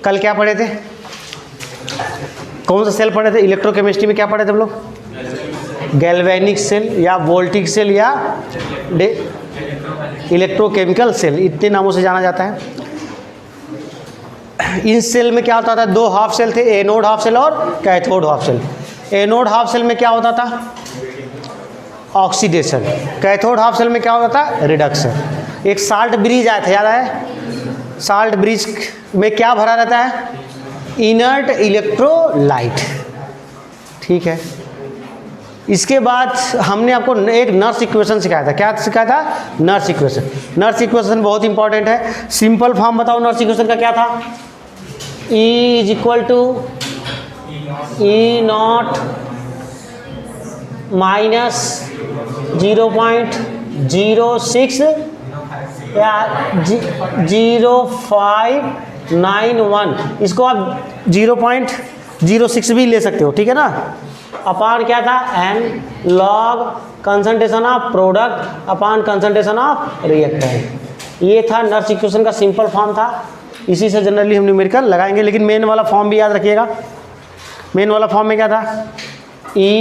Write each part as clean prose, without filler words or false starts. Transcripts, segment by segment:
कल क्या पढ़े थे? कौन सा सेल पढ़े थे? इलेक्ट्रोकेमिस्ट्री में क्या पढ़े थे हम लोग? गैल्वेनिक सेल या वोल्टिक सेल या इलेक्ट्रोकेमिकल सेल, इतने नामों से जाना जाता है। इन सेल में क्या होता था? दो हाफ सेल थे, एनोड हाफ सेल और cathode half cell. Anode half cell में क्या होता था? ऑक्सीडेशन। कैथोड हाफ सेल में क्या होता था? रिडक्शन। एक साल्ट ब्रिज आया था, याद है? साल्ट ब्रिज में क्या भरा रहता है? Inert electrolyte. ठीक है। इसके बाद हमने आपको एक नर्स इक्वेशन सिखाया था। क्या सिखाया था? Nernst equation. नर्स इक्वेशन बहुत इंपॉर्टेंट है। सिंपल फॉर्म बताओ नर्स इक्वेशन का क्या था? E is equal to E0 minus 0.06 या 0591, इसको आप 0.06 भी ले सकते हो, ठीक है ना। अपान क्या था? n log concentration of product upon concentration of reactant. ये था नर्स इक्वेशन का सिंपल फॉर्म था। इसी से जनरली हम न्यूमेरिकल लगाएंगे, लेकिन मेन वाला फॉर्म भी याद रखिएगा। मेन वाला फॉर्म में क्या था? E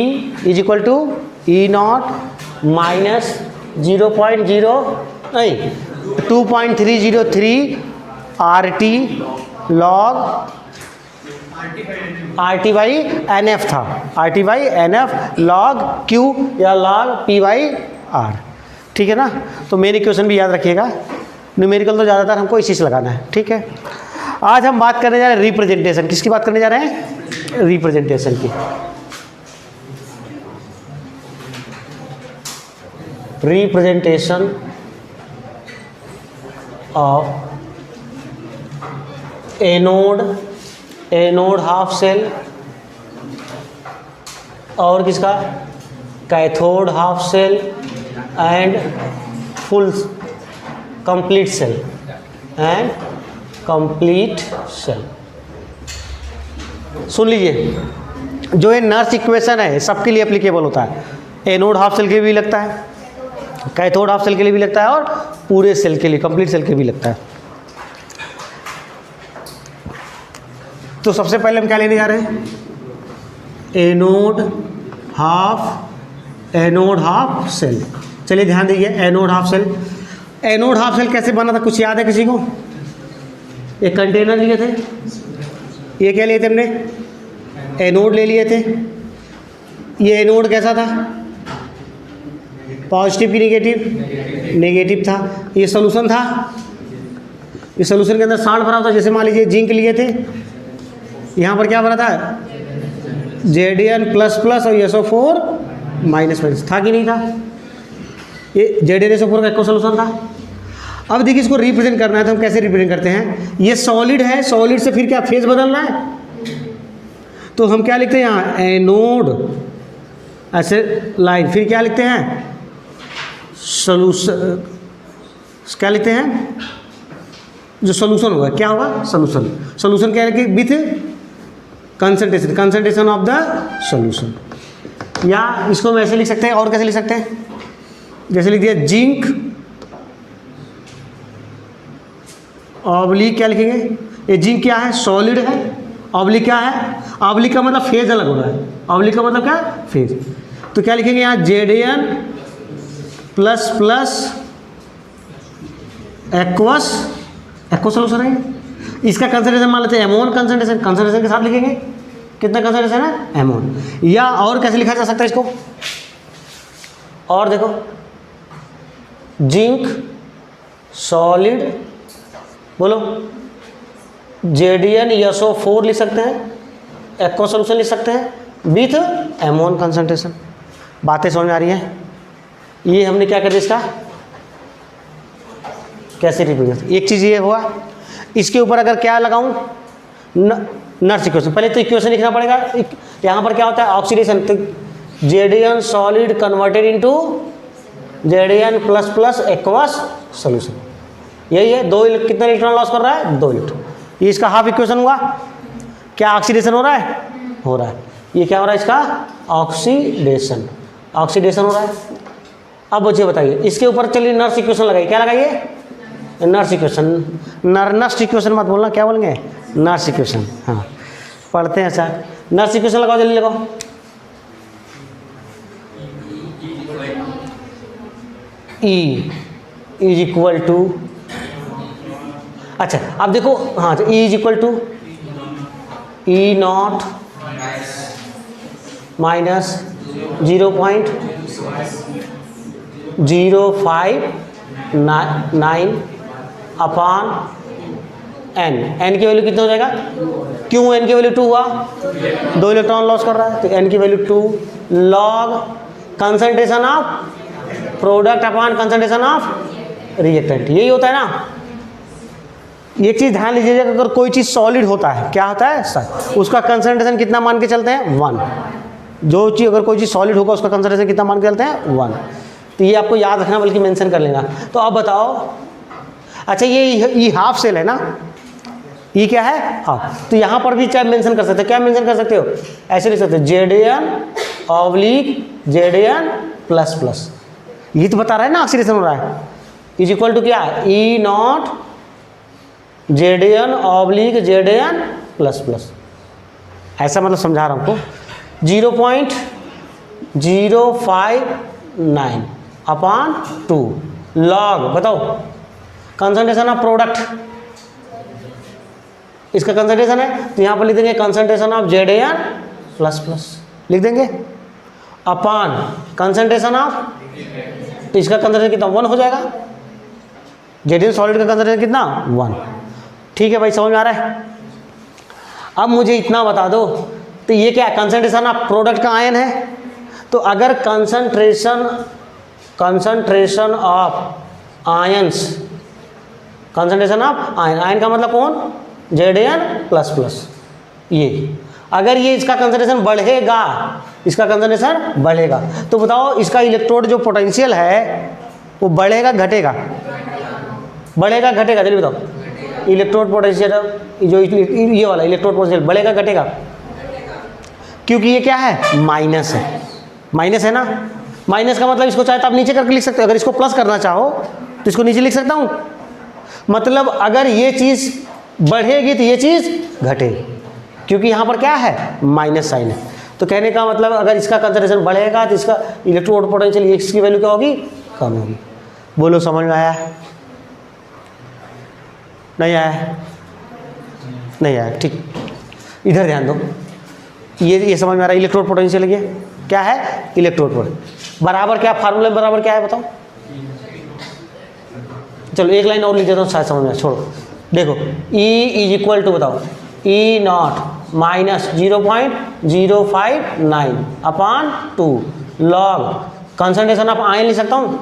is equal to E0 minus 2.303 RT log RT by NF था। RT by NF log Q या log P बाई R, ठीक है ना। तो मेन इक्वेशन भी याद रखिएगा। न्यूमेरिकल तो ज़्यादातर हमको इसी से लगाना है, ठीक है। आज हम बात करने जा रहे हैं रिप्रेजेंटेशन। किसकी बात करने जा रहे हैं? रिप्रेजेंटेशन की। Representation of anode half cell और किसका? Cathode half cell and full complete cell and complete cell. सुन लीजिए, जो ये नर्स इक्वेशन है सबके लिए एप्लीकेबल होता है। एनोड हाफ सेल के लिए भी लगता है, कैथोड हाफ सेल के लिए भी लगता है और पूरे सेल के लिए, कंप्लीट सेल के भी लगता है। तो सबसे पहले हम क्या लेने जा रहे हैं? Anode half cell. चलिए ध्यान दीजिए, anode half cell. Anode half cell कैसे बना था, कुछ याद है किसी को? एक कंटेनर लिए थे, ये क्या लिए थे हमने? एनोड ले लिए थे। ये एनोड कैसा था? पॉजिटिव की नेगेटिव? नेगेटिव था। ये सॉल्यूशन था, इस सॉल्यूशन के अंदर साल्ट भरा था। जैसे मान लीजिए जिंक लिए थे, यहाँ पर क्या भरा था? Zn++ और SO4 -, था कि नहीं था? ये Zn-SO4 का एक सॉल्यूशन था। अब देखिए, इसको रिप्रेजेंट करना है तो हम कैसे रिप्रेजेंट करते हैं? ये सॉलिड है, सॉलिड से फिर क्या फेज बदलना है, तो हम क्या लिखते हैं यहाँ? एनोड, ऐसे लाइन, फिर क्या लिखते हैं? सॉल्यूशन। क्या लिखते हैं? जो सॉल्यूशन होगा क्या होगा? सॉल्यूशन। सॉल्यूशन क्या है? With concentration of the solution. या इसको हम ऐसे लिख सकते हैं, और कैसे लिख सकते हैं? जैसे लिख दिया जिंक ऑब्लिक, क्या लिखेंगे? ये जिंक क्या है? सॉलिड है। ऑब्लिक क्या है? ऑब्लिक का मतलब फेज अलग हो रहा है। ऑब्लिक का मतलब क्या? फेज। तो क्या लिखेंगे यहाँ? Zn++ एक्वस सॉल्यूशन है। इसका कंसंट्रेशन मान लेते हैं एमोन कंसंट्रेशन। कंसंट्रेशन के साथ लिखेंगे कितना कंसंट्रेशन है? एमोन। या और कैसे लिखा जा सकता है इसको? और देखो, जिंक सॉलिड, बोलो, Zn+SO4 लिख सकते हैं, एक्वा सॉल्यूशन लिख सकते हैं विथ एमोन कंसंट्रेशन। बातें समझ में आ रही हैं? ये हमने क्या कर दिया, इसका कैसे रिप्रेजेंट। एक चीज़ ये हुआ, इसके ऊपर अगर क्या लगाऊं? Nernst equation. पहले तो इक्वेशन लिखना पड़ेगा। यहाँ पर क्या होता है? ऑक्सीडेशन। तो Zn solid converted into Zn++ aqueous solution. यही है। कितना इलेक्ट्रॉन लॉस कर रहा है? 2 इलेक्ट्रॉन। ये इसका हाफ इक्वेशन हुआ। क्या ऑक्सीडेशन हो रहा है? हो रहा है। ये क्या हो रहा है? इसका ऑक्सीडेशन हो रहा है। अब मुझे बताइए, इसके ऊपर चलिए नर्स इक्वेशन लगाइए। क्या लगाइए? Nurse equation. नर्स इक्वेशन मत बोलना, क्या बोलेंगे? नर्स इक्वेशन, हाँ पढ़ते हैं सर। नर्स इक्वेशन लगाओ, जल्दी लगाओ। E इज इक्वल टू, अच्छा अब देखो, हाँ तो E is equal to E not minus 0.0599 upon n। n की वैल्यू कितना हो जाएगा? क्यों n की वैल्यू 2 हुआ? 2 इलेक्ट्रॉन लॉस कर रहा है, तो n की value 2 log concentration of product upon concentration of reactant. यही होता है ना। एक चीज़ ध्यान लीजिएगा, अगर कोई चीज़ सॉलिड होता है, क्या होता है सर, उसका कंसंट्रेशन कितना मान के चलते हैं? 1। जो चीज़, अगर कोई चीज़ सॉलिड होगा उसका कंसंट्रेशन कितना मान के चलते हैं? 1। तो ये आपको याद रखना, बल्कि मेंशन कर लेना। तो अब बताओ, अच्छा ये हाफ सेल है ना, ये क्या है? हाफ। तो यहाँ पर भी चाहे मेंशन कर सकते हो। क्या मेंशन कर सकते हो? ऐसे लिख सकते हो Zn/Zn प्लस प्लस। ये तो बता रहा है ना ऑक्सीडेशन हो रहा है। इज इक्वल टू क्या? ई नॉट Zn/Zn प्लस प्लस। ऐसा मतलब समझा रहा हूँ आपको। 0.059 अपान 2 लॉग, बताओ कंसंट्रेशन ऑफ प्रोडक्ट, इसका कंसंट्रेशन है, तो यहाँ पर लिख देंगे concentration of Zn plus plus लिख देंगे, अपान कंसंट्रेशन ऑफ, तो इसका कंसंट्रेशन कितना? 1 हो जाएगा। Zn सॉलिड का कंसंट्रेशन कितना? 1। ठीक है भाई, समझ में आ रहा है? अब मुझे इतना बता दो, तो ये क्या कंसंट्रेशन ऑफ प्रोडक्ट का आयन है। तो अगर concentration of ions, concentration of ion, ion का मतलब कौन? Zn plus plus. ये अगर ये इसका कंसंट्रेशन बढ़ेगा, इसका कंसंट्रेशन बढ़ेगा, तो बताओ इसका इलेक्ट्रोड जो पोटेंशियल है वो बढ़ेगा घटेगा? बढ़ेगा घटेगा? जल्दी बताओ। इलेक्ट्रोड पोटेंशियल जो ये वाला इलेक्ट्रोड पोटेंशियल बढ़ेगा घटेगा? क्योंकि ये क्या है? माइनस है। माइनस है ना। माइनस का मतलब इसको चाहे तो आप नीचे करके लिख सकते हो। अगर इसको प्लस करना चाहो तो इसको नीचे लिख सकता हूँ। मतलब अगर ये चीज़ बढ़ेगी तो ये चीज़ घटेगी, क्योंकि यहाँ पर क्या है? माइनस साइन है। तो कहने का मतलब अगर इसका कंसंट्रेशन बढ़ेगा तो इसका इलेक्ट्रोड पोटेंशियल एक्स की वैल्यू क्या होगी? कम होगी। बोलो, समझ में आया? नहीं आया? नहीं आया? ठीक, इधर ध्यान दो। ये समझ में आ रहा है? इलेक्ट्रोड पोटेंशियल ये क्या है? इलेक्ट्रोड पोटेंशियल बराबर क्या? फार्मूला बराबर क्या है बताओ? चलो एक लाइन और लिख देता हूँ, शायद समझ में आए। छोड़ो, देखो E इज इक्वल टू, बताओ, E not minus 0.059 upon 2 log concentration of ion लिख सकता हूँ।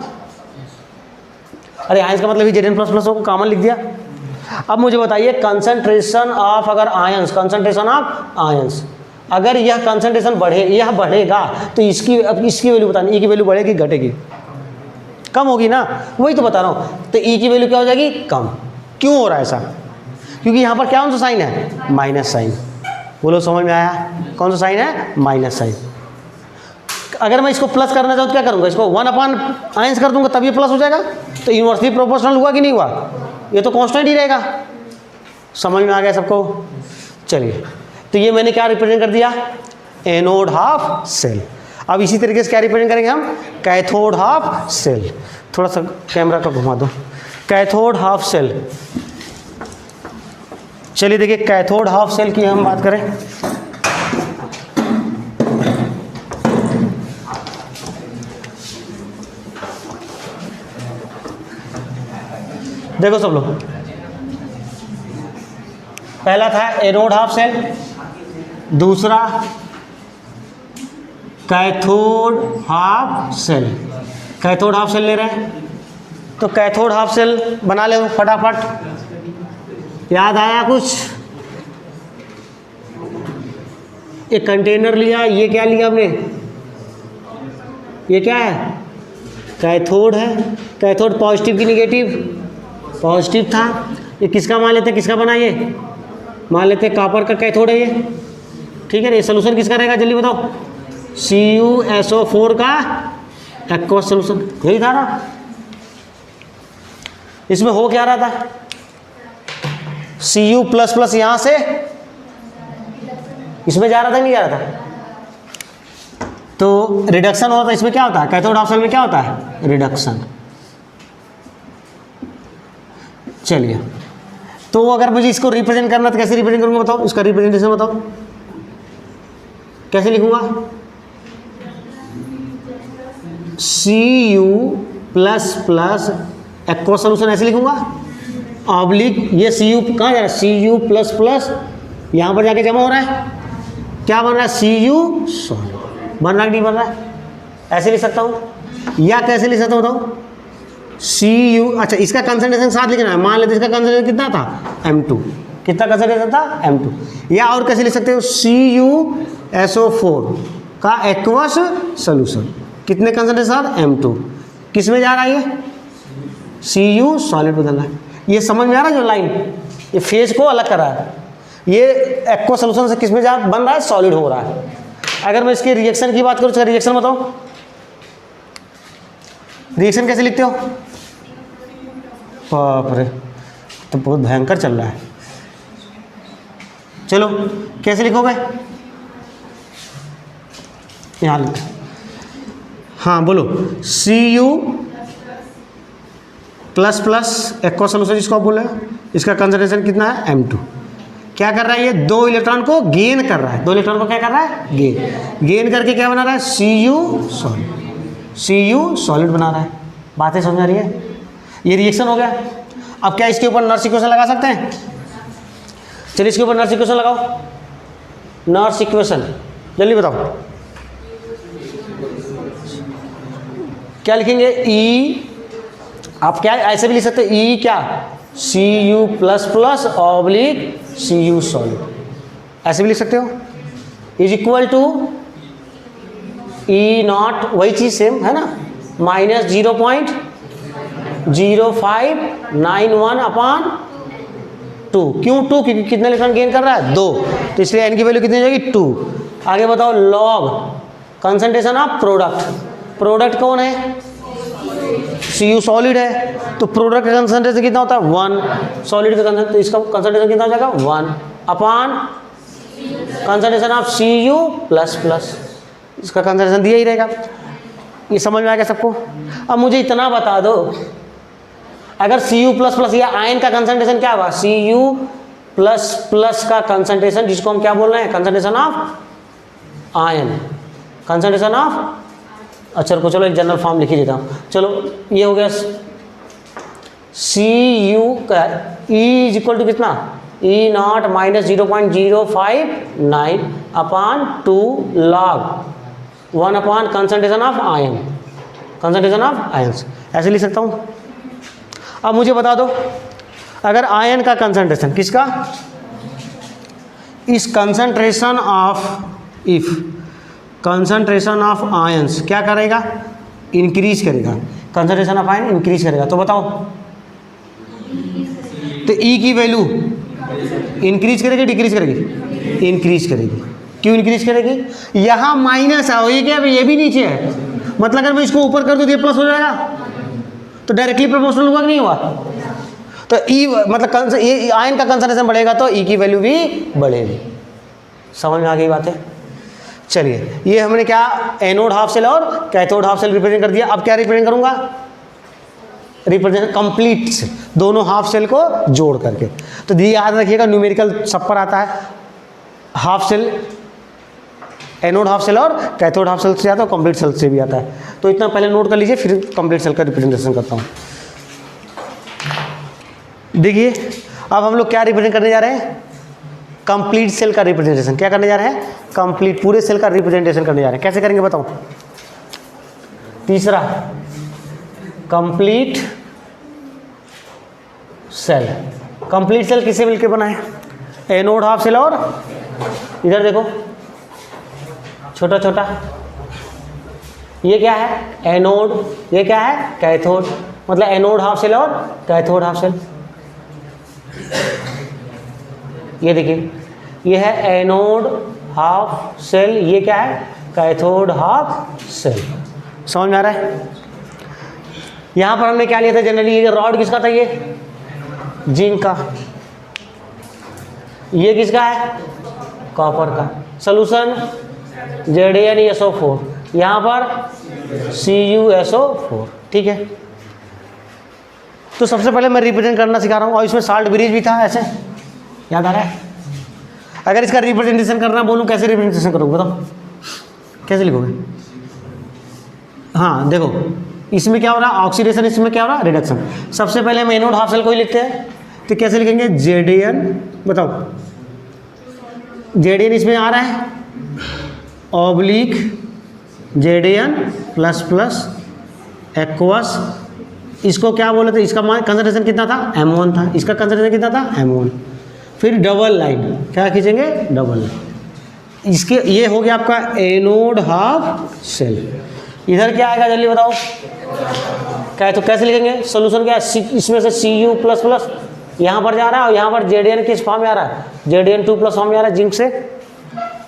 अरे आयंस का मतलब ही Zn प्लस प्लस हो, कॉमन लिख दिया। अब मुझे बताइए कंसंट्रेशन ऑफ, अगर आयंस, कंसंट्रेशन ऑफ आयंस, अगर यह कंसंट्रेशन यह बढ़ेगा तो इसकी, अब इसकी वैल्यू बतानी, ई की वैल्यू बढ़ेगी घटेगी? कम होगी ना। वही तो बता रहा हूँ। तो ई की वैल्यू क्या हो जाएगी? कम। क्यों हो रहा है ऐसा? क्योंकि यहाँ पर क्या कौन सा साइन है? Minus sign. बोलो, समझ में आया? कौन सा साइन है? Minus sign. अगर मैं इसको प्लस करना चाहूँ तो क्या करूँगा? इसको 1 अपान आयंस कर दूंगा, तब ये प्लस हो जाएगा। तो इनवर्सली प्रोपोर्शनल हुआ कि नहीं हुआ? ये तो कांस्टेंट ही रहेगा। समझ में आ गया सबको? चलिए, तो ये मैंने क्या रिप्रेजेंट कर दिया? Anode half cell. अब इसी तरीके से क्या रिप्रेजेंट करेंगे हम? Cathode half cell. थोड़ा सा कैमरा का घुमा दो। Cathode half cell. चलिए देखिए, कैथोड हाफ सेल की हम बात करें। देखो सब लोग, पहला था एनोड हाफ सेल, दूसरा cathode half cell. Cathode half cell ले रहे हैं, तो कैथोड हाफ सेल बना ले फटाफट। याद आया कुछ? एक कंटेनर लिया, ये क्या लिया हमने? ये क्या है? कैथोड है। कैथोड पॉजिटिव की निगेटिव? पॉजिटिव था। ये किसका मान लेते हैं? किसका बना? ये मान लेते हैं कॉपर का कैथोड है ये। ठीक है ना। ये सोल्यूशन किसका रहेगा? जल्दी बताओ। CuSO4 का एक्वस सोल्यूशन, यही था ना। इसमें हो क्या रहा था? Cu प्लस प्लस यहां से इसमें जा रहा था, नहीं जा रहा था, तो रिडक्शन होता है। इसमें क्या होता है, कैथोड हाफ सेल में क्या होता है, रिडक्शन। चलिए, तो अगर मुझे इसको रिप्रेजेंट करना तो कैसे रिप्रेजेंट करूंगा बताओ, इसका रिप्रेजेंटेशन बताओ, कैसे लिखूंगा? Cu plus plus aqua solution ऐसे लिखूंगा, ऑब्लिक ये Cu कहाँ जा रहा है, Cu प्लस प्लस यहाँ पर जाके जमा हो रहा है, क्या बन रहा है, Cu सॉलिड बन रहा है कि नहीं बन रहा है? ऐसे लिख सकता हूँ, या कैसे लिख सकता हूँ बताओ, Cu, अच्छा इसका कंसंट्रेशन साथ लिखना है, मान लेते इसका कंसंट्रेशन कितना था, M2, कितना कंसंट्रेशन था, M2। या और कैसे लिख सकते हो, CuSO4 का एक्वस सोल्यूशन, कितने कंसंट्रेशन साथ, M2, किस में जा रहा है ये, Cu सॉलिड बदल रहा है। ये समझ में आ रहा है जो लाइन, ये फेज को अलग कर रहा है, ये एक्वा सोल्यूशन से किस में जा बन रहा है, सॉलिड हो रहा है। अगर मैं इसके रिएक्शन की बात करूँ, इसका रिएक्शन बताओ, रिएक्शन कैसे लिखते हो? बाप रे, तो बहुत भयंकर चल रहा है। चलो कैसे लिखोगे, यहाँ लिख, हाँ बोलो, Cu plus plus aqua solution जिसको आप बोल रहे हो, इसका कंसंट्रेशन कितना है, M2। क्या कर रहा है ये, 2 इलेक्ट्रॉन को गेन कर रहा है, 2 इलेक्ट्रॉन को क्या कर रहा है, गेन करके क्या बना रहा है, Cu सॉलिड, Cu सॉलिड बना रहा है। बातें समझ आ रही है? ये रिएक्शन हो गया। अब क्या इसके ऊपर नर्स इक्वेशन लगा सकते हैं? चलिए इसके ऊपर नर्स इक्वेशन लगाओ, नर्स इक्वेशन जल्दी बताओ, क्या लिखेंगे, E, आप क्या ऐसे भी लिख सकते हैं, E क्या, Cu plus plus oblique Cu solid, ऐसे भी लिख सकते हो, is equal to E not, वही चीज़ सेम है ना, माइनस 0.0591 अपॉन 2। क्यों 2? क्योंकि कितने इलेक्ट्रॉन गेन कर रहा है, 2, तो इसलिए n की वैल्यू कितनी हो जाएगी, 2। आगे बताओ, log concentration of product, product कौन है, Cu सॉलिड है, तो प्रोडक्ट का कंसंट्रेशन कितना होता है, 1, सॉलिड का कंसंट्रेशन, तो इसका कंसंट्रेशन कितना हो जाएगा, 1 upon concentration of Cu plus plus, इसका कंसंट्रेशन दिया ही रहेगा। ये समझ में आ गया सबको? अब मुझे इतना बता दो, अगर Cu प्लस प्लस या आयन का कंसंट्रेशन क्या होगा, Cu प्लस प्लस का कंसंट्रेशन, जिसको हम क्या बोल रहे हैं, concentration of ion, concentration of, अच्छा को चलो एक जनरल फॉर्म लिख ही देता हूँ। चलो ये हो गया, Cu का E इज इक्वल टू कितना, E not minus 0.059 upon 2 log 1 upon concentration of ion, concentration of ions, ऐसे लिख सकता हूँ। अब मुझे बता दो, अगर आयन का कंसंट्रेशन, किसका, इस concentration of, if concentration of ions क्या करेगा, इंक्रीज करेगा, कंसंट्रेशन ऑफ आयन इंक्रीज करेगा, तो बताओ, तो E की वैल्यू इंक्रीज करेगी डिक्रीज करेगी, इंक्रीज करेगी। क्यों इंक्रीज करेगी, यहाँ माइनस है, ये क्या है, ये भी नीचे है, मतलब अगर मैं इसको ऊपर कर दूँ तो ये प्लस हो जाएगा, तो डायरेक्टली प्रोपोर्शनल हुआ कि नहीं हुआ, तो E मतलब ये आयन का कंसंट्रेशन बढ़ेगा तो E की वैल्यू भी बढ़ेगी। समझ में आ गई बातें? चलिए, ये हमने क्या एनोड हाफ सेल और कैथोड हाफ सेल रिप्रेजेंट कर दिया। अब क्या रिप्रेजेंट करूंगा, रिप्रेजेंट कंप्लीट से दोनों हाफ सेल को जोड़ करके। तो ये याद रखिएगा, न्यूमेरिकल सब पर आता है, half cell, anode half cell और कैथोड हाफ सेल से आता है, कंप्लीट सेल से भी आता है। तो इतना पहले नोट कर लीजिए, फिर कंप्लीट सेल का रिप्रेजेंटेशन करता हूँ। देखिए अब हम लोग क्या रिप्रेजेंट करने जा रहे हैं, कंप्लीट सेल का रिप्रेजेंटेशन। क्या करने जा रहे हैं, कंप्लीट पूरे सेल का रिप्रेजेंटेशन करने जा रहे हैं। कैसे करेंगे बताओ। तीसरा, कंप्लीट सेल। कंप्लीट सेल किससे मिलकर बना है, एनोड हाफ सेल और, इधर देखो छोटा छोटा, ये क्या है एनोड, ये क्या है कैथोड, मतलब एनोड हाफ सेल और कैथोड हाफ सेल। ये देखिए, ये है एनोड हाफ सेल, ये क्या है कैथोड हाफ सेल। समझ में आ रहा है। यहाँ पर हमने क्या लिया था जनरली, ये रॉड किसका था, ये जिंक का। ये किसका है? कॉपर का। सोल्यूशन ZnSO4, यहाँ पर CuSO4, ठीक है। तो सबसे पहले मैं रिप्रेजेंट करना सिखा रहा हूँ, और इसमें साल्ट ब्रिज भी था, ऐसे याद आ रहा है? अगर इसका रिप्रेजेंटेशन करना बोलूँ, कैसे रिप्रेजेंटेशन करोगे बताओ, कैसे लिखोगे? हाँ देखो, इसमें क्या हो रहा है? ऑक्सीडेशन, इसमें क्या हो रहा है? रिडक्शन। सबसे पहले हम एनोड हाफ सेल को ही लिखते हैं, तो कैसे लिखेंगे? Zn, बताओ, Zn इसमें आ रहा है, oblique Zn plus plus aqueous, इसको क्या बोले थे? इसका कंसंट्रेशन कितना था? M1 था। इसका कंसंट्रेशन कितना था? M1। फिर डबल लाइन, क्या खींचेंगे? Double line. इसके ये हो गया आपका एनोड हाफ सेल। इधर क्या आएगा जल्दी बताओ? क्या है? तो कैसे लिखेंगे? सोल्यूशन क्या है? इसमें से Cu प्लस प्लस यहाँ पर जा रहा है, और यहाँ पर Zn किस फॉर्म में आ रहा है? Zn2 प्लस फॉर्म में आ रहा है जिंक से।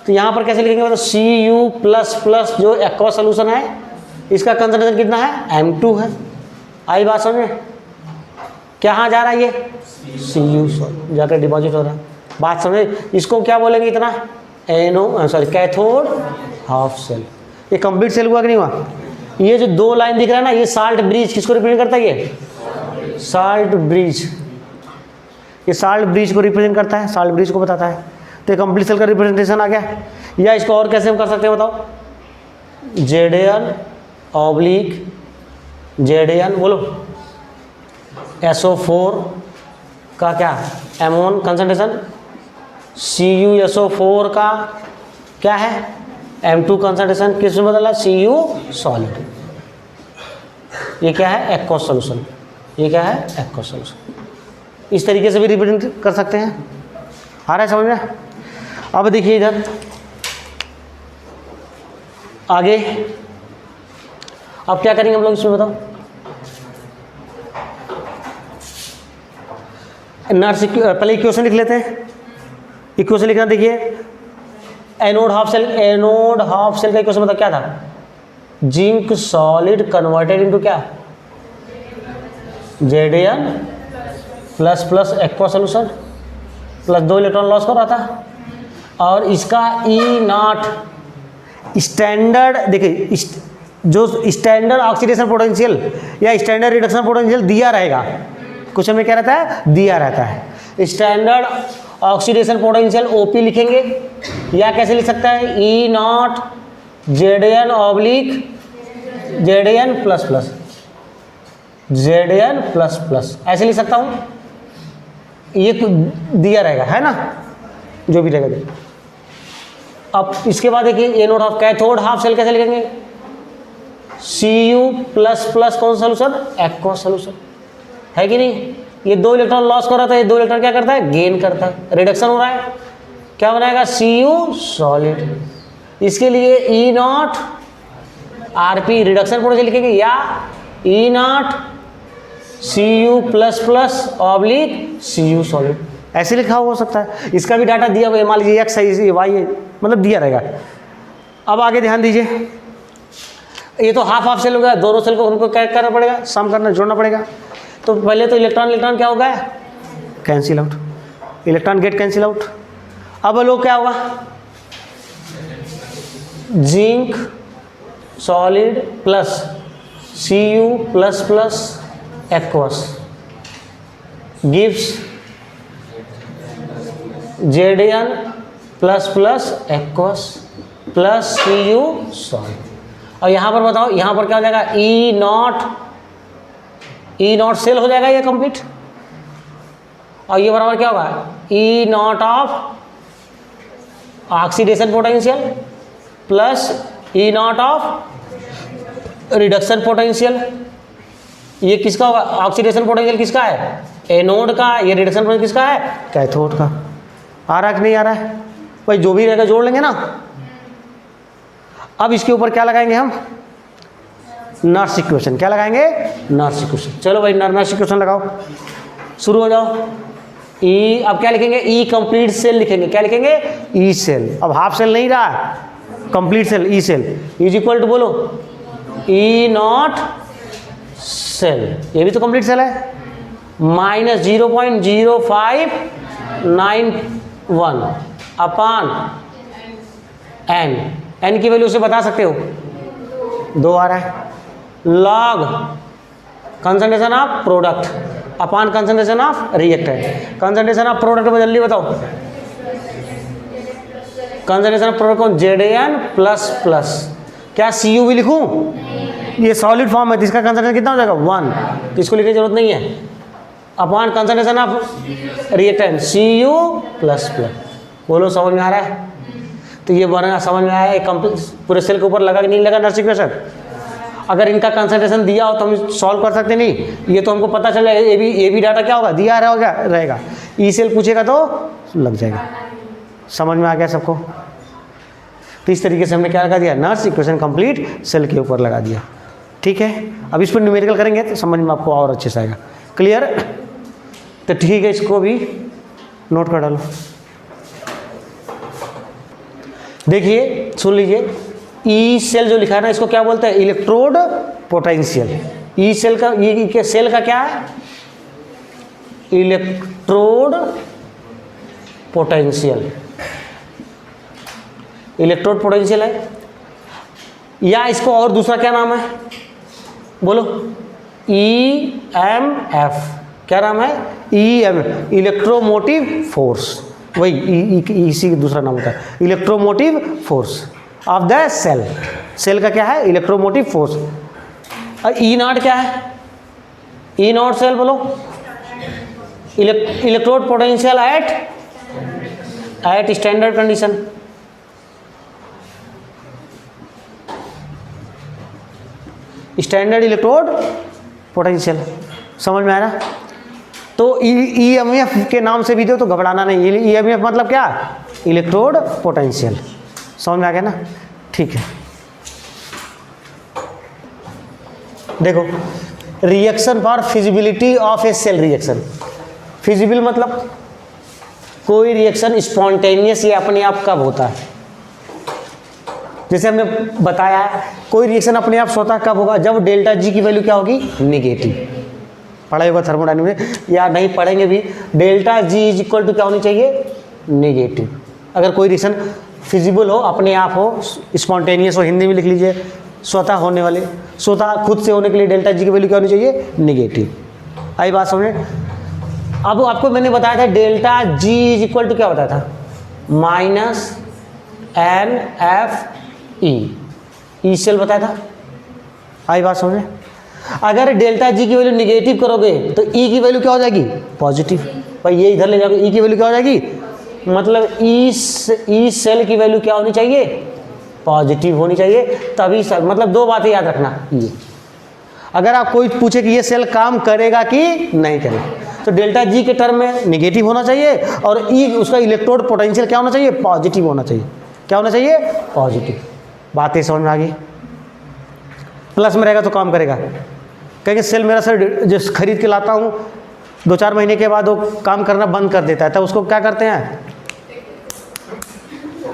तो यहाँ पर कैसे लिखेंगे? मतलब Cu प्लस प्लस जो एक्वा सोल्यूशन है, इसका कंसंट्रेशन कितना है? M2 है। आई बात समझ में? कहाँ जा रहा है ये? Cu जाकर डिपॉजिट हो रहा है। बात समझे? इसको क्या बोलेंगे इतना? Cathode half cell. ये कंप्लीट सेल हुआ कि नहीं हुआ? ये जो दो लाइन दिख रहा है ना, ये साल्ट ब्रिज किसको रिप्रेजेंट करता है? ये साल्ट ब्रिज, ये साल्ट ब्रिज को रिप्रेजेंट करता है, साल्ट ब्रिज को बताता है। तो ये कंप्लीट सेल का रिप्रेजेंटेशन आ गया। या इसको और कैसे हम कर सकते हैं बताओ? Zn ऑब्लिक Zn बोलो SO4 का क्या? M1 कंसंट्रेशन, CuSO4 का क्या है? M2 concentration. किस में बदला? Cu solid. ये क्या है? Aqueous solution. ये क्या है? Aqueous solution. इस तरीके से भी रिप्रेजेंट कर सकते हैं। आ रहा है समझ में? अब देखिए इधर आगे, अब क्या करेंगे हम लोग इसमें बताओ? पहले इक्वेशन लिख लेते हैं। इक्वेशन लिखना, देखिए anode half cell, anode half cell का इक्वेशन मतलब क्या था? जिंक सॉलिड कन्वर्टेड इनटू क्या? Zn plus plus aqua solution plus 2 electron loss कर रहा था, और इसका E0 स्टैंडर्ड, देखिए जो स्टैंडर्ड ऑक्सीडेशन पोटेंशियल या स्टैंडर्ड रिडक्शन पोटेंशियल दिया रहेगा, कुछ हमें क्या रहता है? दिया रहता है। स्टैंडर्ड ऑक्सीडेशन पोटेंशियल OP लिखेंगे, या कैसे लिख सकता है? E0 Zn oblique Zn plus plus Zn plus plus, ऐसे लिख सकता हूँ। ये दिया रहेगा, है ना, जो भी रहेगा। अब इसके बाद देखिए anode half, cathode half cell कैसे लिखेंगे? Cu प्लस प्लस कौन सा सोल्यूशन? एक्वा सोल्यूशन, है कि नहीं? ये 2 इलेक्ट्रॉन लॉस कर रहा था, ये 2 इलेक्ट्रॉन क्या करता है? गेन करता है, रिडक्शन हो रहा है। क्या बनाएगा? Cu solid. इसके लिए E0 Rp रिडक्शन पोटेंशियल लिखेंगे, या E0 Cu plus plus oblique Cu solid, ऐसे लिखा हो सकता है। इसका भी डाटा दिया हुआ है, मान लीजिए X है, Y है, मतलब दिया रहेगा। अब आगे ध्यान दीजिए, ये तो हाफ हाफ सेल हो गया, दोनों सेल को उनको क्या करना पड़ेगा? सम करना, जोड़ना पड़ेगा। तो पहले तो इलेक्ट्रॉन इलेक्ट्रॉन क्या होगा? Cancel out, electron get cancel out. अब लोग क्या होगा? Zinc solid plus Cu plus plus aqueous gives Zn plus plus aqueous plus Cu solid. और यहाँ पर बताओ, यहाँ पर क्या हो जाएगा? E0 सेल हो जाएगा ये कंप्लीट, और ये बराबर क्या होगा? E0 of oxidation potential plus E0 of reduction potential. ये किसका होगा? ऑक्सीडेशन पोटेंशियल किसका है? एनोड का। ये रिडक्शन पोटेंशियल किसका है? कैथोड का। आ रहा है कि नहीं आ रहा है? भाई जो भी रहेगा जोड़ लेंगे ना। अब इसके ऊपर क्या लगाएंगे हम? Nernst equation. क्या लगाएंगे? Nernst equation. चलो भाई नर्स इक्वेशन लगाओ, शुरू हो जाओ। ई, अब क्या लिखेंगे? ई कंप्लीट सेल लिखेंगे। क्या लिखेंगे? E cell. अब हाफ सेल नहीं रहा, complete cell, E cell is equal to बोलो E0 सेल, ये भी तो कंप्लीट सेल है, -0.059 1 अपान n की वैल्यू से बता सकते हो 2 आ रहा है, log concentration of product upon concentration of reactant. Concentration of product में जल्दी बताओ, कंसंट्रेशन ऑफ प्रोडक्ट कौन, Zn प्लस प्लस, क्या Cu भी लिखूं? ये सॉलिड फॉर्म है तो इसका कंसंट्रेशन कितना हो जाएगा 1, तो इसको लिखने की जरूरत नहीं है, upon concentration of reactant Cu plus plus. बोलो समझ में आ रहा है? तो ये बना समझ में आया, पूरे सेल के ऊपर लगा कि नहीं लगा नर्स इक्वेशन? अगर इनका कंसंट्रेशन दिया हो तो हम सॉल्व कर सकते नहीं, ये तो हमको पता चला ए बी डाटा क्या होगा, दिया रहेगा, ई सेल पूछेगा तो लग जाएगा। समझ में आ गया सबको? तो इस तरीके से हमने क्या लगा दिया, नर्स इक्वेशन कंप्लीट सेल के ऊपर लगा दिया। ठीक है, अब इस पर न्यूमेरिकल करेंगे तो समझ में आपको और अच्छे से आएगा। क्लियर? तो ठीक है, इसको भी नोट कर डालो। देखिए सुन लीजिए, ई सेल जो लिखा है ना, इसको क्या बोलते हैं, इलेक्ट्रोड पोटेंशियल। ई सेल का, ये सेल का क्या है, इलेक्ट्रोड पोटेंशियल, इलेक्ट्रोड पोटेंशियल है। या इसको और दूसरा क्या नाम है, बोलो, EMF। क्या नाम है, EMF, इलेक्ट्रोमोटिव फोर्स। वही इसी दूसरा नाम होता है, electromotive force of the cell. Cell का क्या है, इलेक्ट्रोमोटिव फोर्स। और ई नॉट क्या है, ई नॉट सेल बोलो, electrode potential at standard condition. Standard electrode potential, समझ में आ रहा? तो EMF के नाम से भी दो तो घबराना नहीं। EMF मतलब क्या, इलेक्ट्रोड पोटेंशियल। समझ में आ गया ना? ठीक है, देखो, reaction for feasibility of a cell reaction. Feasible मतलब कोई रिएक्शन स्पॉन्टेनियस या अपने आप कब होता है। जैसे हमने बताया है, कोई रिएक्शन अपने आप स्वतः कब होगा, जब डेल्टा जी की वैल्यू क्या होगी, निगेटिव। पढ़ा होगा थर्मोडायनेमिक्स में, या नहीं पढ़ेंगे भी, delta G is equal to क्या होनी चाहिए, निगेटिव। अगर कोई रिएक्शन फिजिबल हो, अपने आप हो, स्पॉन्टेनियस हो, हिंदी में लिख लीजिए, स्वतः होने वाले, स्वतः खुद से होने के लिए डेल्टा जी की वैल्यू क्या होनी चाहिए, निगेटिव। आई बात समझे? अब आपको मैंने बताया था delta G is equal to क्या बताया था, -NFE, ई सेल बताया था। आई बात समझे? अगर डेल्टा जी की वैल्यू निगेटिव करोगे तो ई की वैल्यू क्या हो जाएगी, पॉजिटिव। भाई ये इधर ले जाओगे, ई की वैल्यू क्या हो जाएगी, मतलब ई सेल की वैल्यू क्या होनी चाहिए, पॉजिटिव होनी चाहिए। तभी सर, मतलब दो बातें याद रखना, ये अगर आप कोई पूछे कि ये सेल काम करेगा कि नहीं करेगा, तो डेल्टा जी के टर्म में निगेटिव होना चाहिए, और ई उसका इलेक्ट्रोड पोटेंशियल क्या होना चाहिए, पॉजिटिव होना चाहिए। क्या होना चाहिए, पॉजिटिव। बातें समझ में आ गई? प्लस में रहेगा तो काम करेगा। कहेंगे सेल मेरा सर जो खरीद के लाता हूँ 2-4 महीने के बाद वो काम करना बंद कर देता है, तब उसको क्या करते हैं,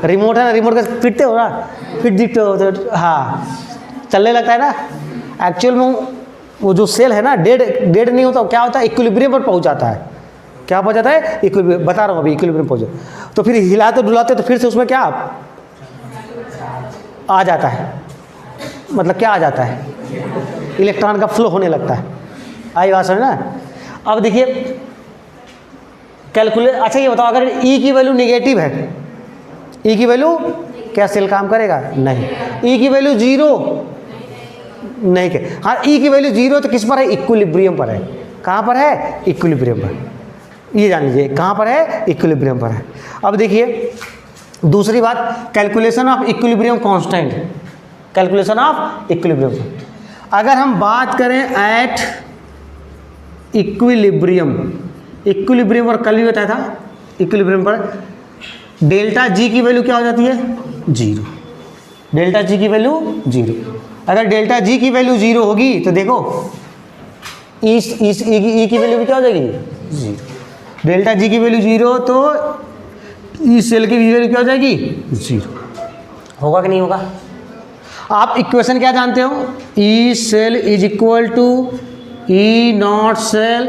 रिमोट है ना, रिमोट का पीटते हो ना, पीट दीते हो तो हाँ चलने लगता है ना। एक्चुअल में वो जो सेल है ना, डेड नहीं होता, क्या होता है, इक्विलिब्रियम पर पहुँच जाता है। क्या पहुँच जाता है, इक्विलिब्रियम, बता रहा हूँ अभी, इक्विलिब्रियम पहुँच जाता, तो फिर हिलाते डुलाते तो फिर से उसमें क्या आ जाता है, मतलब क्या आ जाता है, इलेक्ट्रॉन का फ्लो होने लगता है। आई बात समझ ना? अब देखिए कैलकुलेट, अच्छा ये बताओ, अगर ई की वैल्यू निगेटिव है, ई की वैल्यू, क्या सेल काम करेगा, नहीं। ई की वैल्यू 0 नहीं के, हाँ ई की वैल्यू 0 तो किस पर है, इक्विलिब्रियम पर है। कहाँ पर है, इक्विलिब्रियम पर। ये जान लीजिए कहाँ पर है, इक्विलिब्रियम पर है। अब देखिए दूसरी बात, calculation of equilibrium constant, calculation of equilibrium. अगर हम बात करें एट इक्विलिब्रियम, इक्विलिब्रियम पर कल भी बताया था, इक्विलिब्रियम पर डेल्टा जी की वैल्यू क्या हो जाती है, 0। डेल्टा जी की वैल्यू 0। अगर डेल्टा जी की वैल्यू 0 होगी तो देखो ई की वैल्यू भी क्या हो जाएगी, 0। डेल्टा जी की वैल्यू 0 तो ई सेल की वैल्यू क्या हो जाएगी, 0। होगा कि नहीं होगा? आप इक्वेशन क्या जानते हो, E cell is equal to E not cell